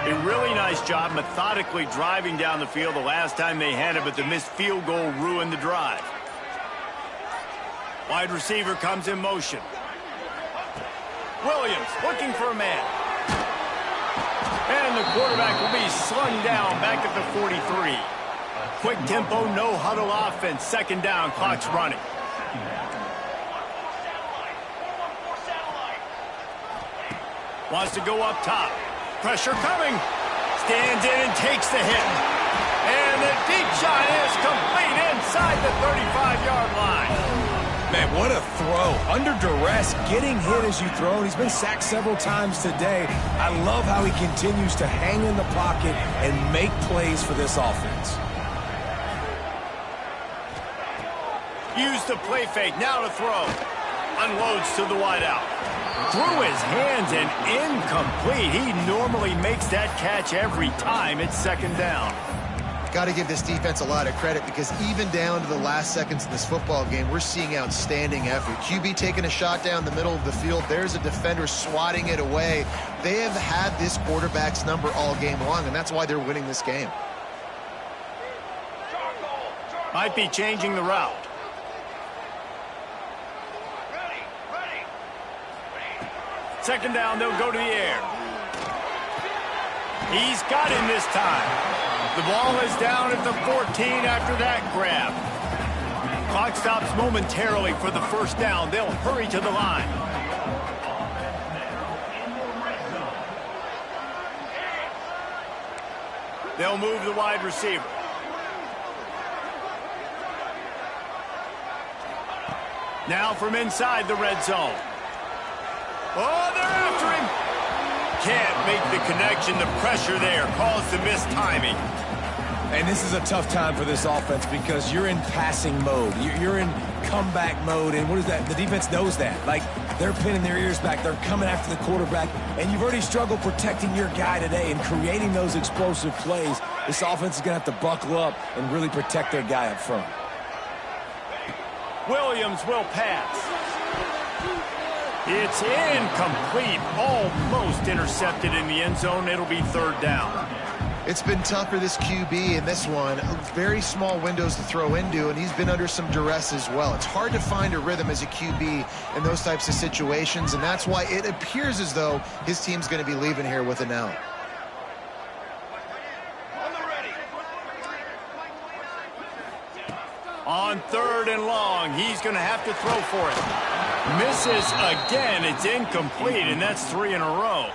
A really nice job methodically driving down the field the last time they had it, but the missed field goal ruined the drive. Wide receiver comes in motion. Williams looking for a man. And the quarterback will be slung down back at the 43. Quick tempo, no huddle offense. 2nd down, clock's running. Wants to go up top. Pressure coming. Stands in and takes the hit. And the deep shot is complete inside the 35-yard line. Man, what a throw. Under duress, getting hit as you throw. He's been sacked several times today. I love how he continues to hang in the pocket and make plays for this offense. Use the play fake. Now to throw. Unloads to the wideout. Through his hands and incomplete. He normally makes that catch every time. It's 2nd down. Got to give this defense a lot of credit because even down to the last seconds of this football game, we're seeing outstanding effort. QB taking a shot down the middle of the field. There's a defender swatting it away. They have had this quarterback's number all game long, and that's why they're winning this game. Might be changing the route. Second down, they'll go to the air. He's got him this time. The ball is down at the 14 after that grab. Clock stops momentarily for the 1st down. They'll hurry to the line. They'll move the wide receiver. Now from inside the red zone. Oh, they're after him. Can't make the connection. The pressure there caused the missed timing. And this is a tough time for this offense because you're in passing mode. You're in comeback mode. And what is that? The defense knows that. Like, they're pinning their ears back. They're coming after the quarterback. And you've already struggled protecting your guy today and creating those explosive plays. This offense is going to have to buckle up and really protect their guy up front. Williams will pass. It's incomplete, almost intercepted in the end zone. It'll be 3rd down. It's been tough for this QB in this one. Very small windows to throw into, and he's been under some duress as well. It's hard to find a rhythm as a QB in those types of situations, and that's why it appears as though his team's going to be leaving here with an L. On 3rd and long, he's going to have to throw for it. Misses again. It's incomplete, and that's 3 in a row.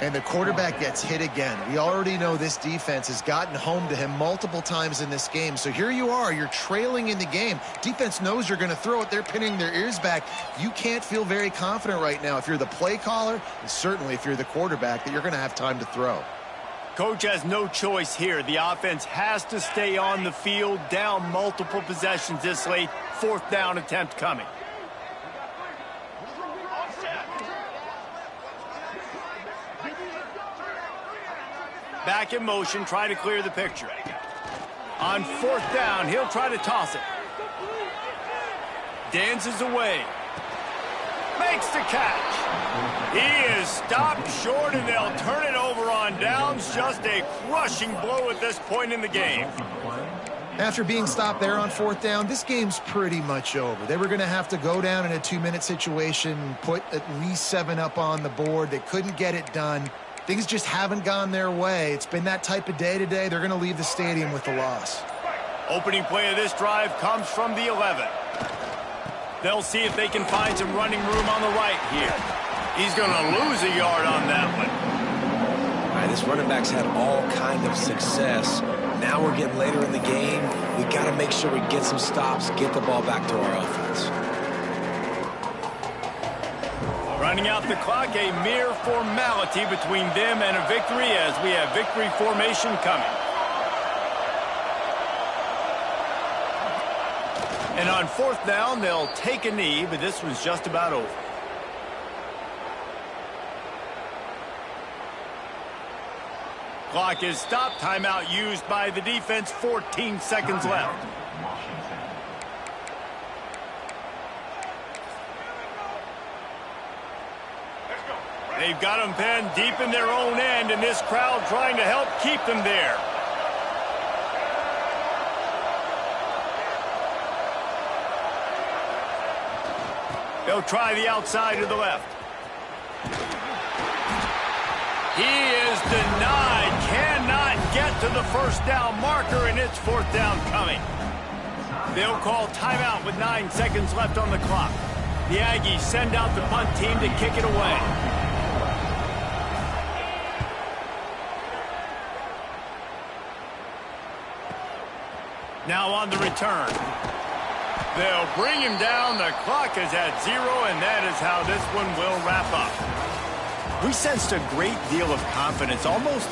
And the quarterback gets hit again. We already know this defense has gotten home to him multiple times in this game. So here you are. You're trailing in the game. Defense knows you're going to throw it. They're pinning their ears back. You can't feel very confident right now if you're the play caller, and certainly if you're the quarterback, that you're going to have time to throw. Coach has no choice here. The offense has to stay on the field, down multiple possessions this late. 4th down attempt coming. Back in motion, try to clear the picture. On 4th down, he'll try to toss it. Dances away. Makes the catch. He is stopped short, and they'll turn it over on downs. Just a crushing blow at this point in the game. After being stopped there on 4th down, this game's pretty much over. They were going to have to go down in a 2-minute situation, put at least 7 up on the board. They couldn't get it done. Things just haven't gone their way. It's been that type of day today. They're going to leave the stadium with the loss. Opening play of this drive comes from the 11. They'll see if they can find some running room on the right here. He's going to lose a yard on that one. All right, this running back's had all kind of success. Now we're getting later in the game. We got to make sure we get some stops, get the ball back to our offense. Running out the clock, a mere formality between them and a victory as we have victory formation coming. And on 4th down, they'll take a knee, but this one's just about over. Clock is stopped. Timeout used by the defense. 14 seconds left. They've got them pinned deep in their own end, and this crowd trying to help keep them there. They'll try the outside to the left. He is denied. Cannot get to the 1st down marker, and it's 4th down coming. They'll call timeout with 9 seconds left on the clock. The Aggies send out the punt team to kick it away. Now on the return. They'll bring him down. The clock is at 0, and that is how this one will wrap up. We sensed a great deal of confidence, almost